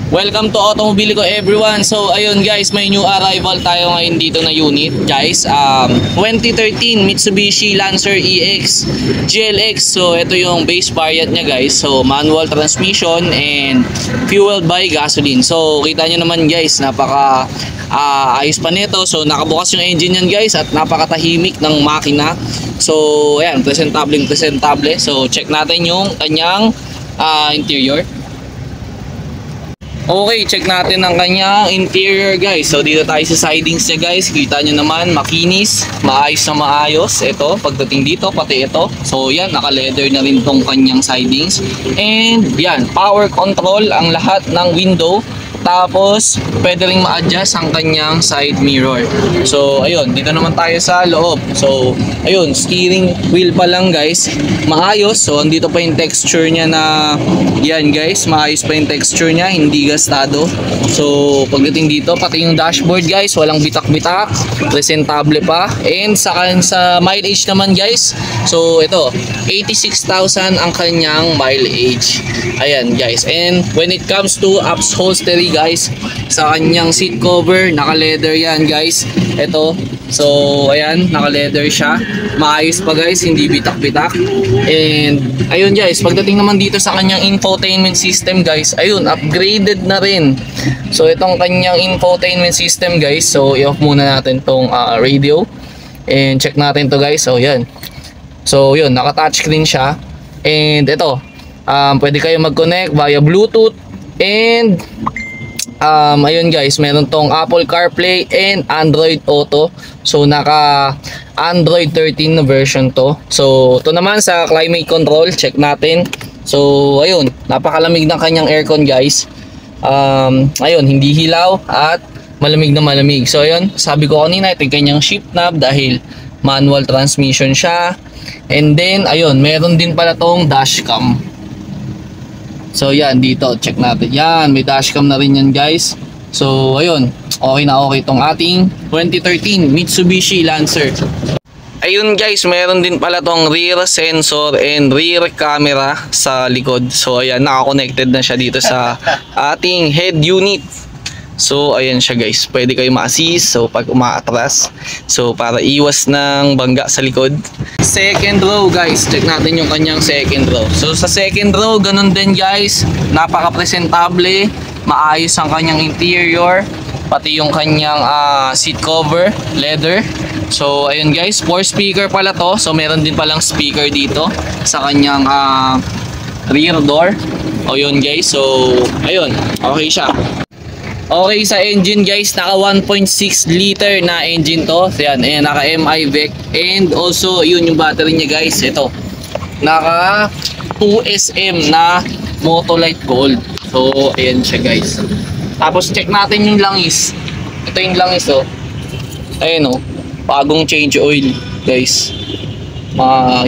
Welcome to Automobilico everyone. So ayun guys, may new arrival tayo ngayon dito na unit guys. 2013 Mitsubishi Lancer EX GLX. So ito yung base variant niya guys. So manual transmission and fueled by gasoline. So kita nyo naman guys, napaka ayos pa nito. So nakabukas yung engine yan guys at napakatahimik ng makina. So ayan, presentable. So check natin yung kanyang interior. Okay, check natin ang kanyang interior guys. So dito tayo sa sidings niya guys. Kita nyo naman, makinis, maayos na maayos. Ito, pagdating dito, pati ito. So yan, naka-leather na rin tong kanyang sidings. And yan, power control ang lahat ng window. Tapos, pwede rin ma-adjust ang kanyang side mirror. So, ayun, dito naman tayo sa loob. So, ayun, steering wheel pa lang guys. Maayos. So, andito pa yung texture niya na, yan guys, maayos pa yung texture niya. Hindi gastado. So, pagdating dito, pati yung dashboard guys, walang bitak-bitak. Presentable pa. And sa mileage naman guys, so, ito, 86,000 ang kanyang mileage. Ayan guys. And when it comes to upholstery guys, sa kanyang seat cover, naka-leather yan guys. Ito, so ayan, naka-leather siya. Maayos pa guys, hindi bitak-bitak. And ayun guys, pagdating naman dito sa kanyang infotainment system guys, ayun, upgraded na rin. So itong kanyang infotainment system guys, so i-off muna natin tong radio. And check natin to guys. So yan. So yun, naka-touchscreen siya. And ito, pwede kayo mag-connect via Bluetooth. And ayun guys, meron tong Apple CarPlay and Android Auto. So naka Android 13 na version to. So ito naman sa climate control, check natin. So ayun, napakalamig ng kanyang aircon guys. Ayun, hindi hilaw at malamig na malamig. So ayun, sabi ko kanina, ito yung kanyang shift knob dahil manual transmission siya. And then ayun, meron din pala tong dashcam. So yan, dito check natin. Yan, may dashcam na rin yan guys. So ayun, okay na okay itong ating 2013 Mitsubishi Lancer. Ayun guys, meron din pala tong rear sensor and rear camera sa likod. So ayan, naka-connected na siya dito sa ating head unit. So ayan siya guys, pwede kayo ma-assist so pag umaatras. So para iwas ng bangga sa likod. Second row guys, check natin yung kanyang second row. So sa second row, ganun din guys, napaka-presentable, maayos ang kanyang interior, pati yung kanyang seat cover, leather. So ayun guys, 4 speaker pala to. So meron din palang speaker dito sa kanyang rear door. O yun guys, so ayun, okay siya. Okay sa engine guys, naka 1.6 liter na engine to. So yan, ayan, naka MI VEC. And also, yun yung battery niya guys. Ito, naka 2SM na Motolite Gold. So, ayan siya guys. Tapos check natin yung langis. Ito yung langis oh. Ayan oh, bagong change oil guys.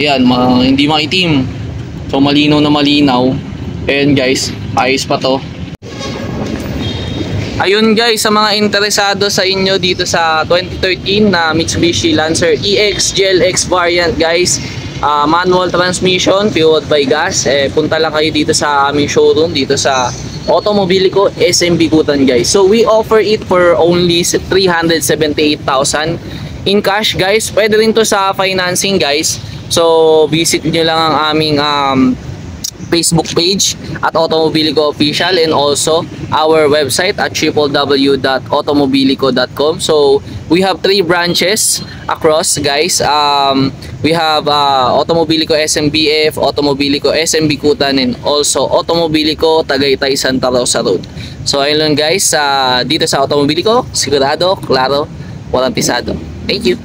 Yan, hindi maitim. So, malinaw na malinaw. Ayan guys, ayos pa to. Ayun guys, sa mga interesado sa inyo dito sa 2013 na Mitsubishi Lancer EX GLX variant guys, manual transmission, fueled by gas, punta lang kayo dito sa aming showroom dito sa Automobilico SM Bicutan guys. So we offer it for only 378,000 in cash guys. Pwede rin to sa financing guys. So visit nyo lang ang aming Facebook page at Automobilico Official, and also our website at www.automobilico.com. So we have 3 branches across guys. We have Automobilico SMBF, Automobilico SM Bicutan, and also Automobilico Tagaytay Santa Rosa Road. So ayun lang guys, dito sa Automobilico, sigurado, klaro, walang pisado. Thank you.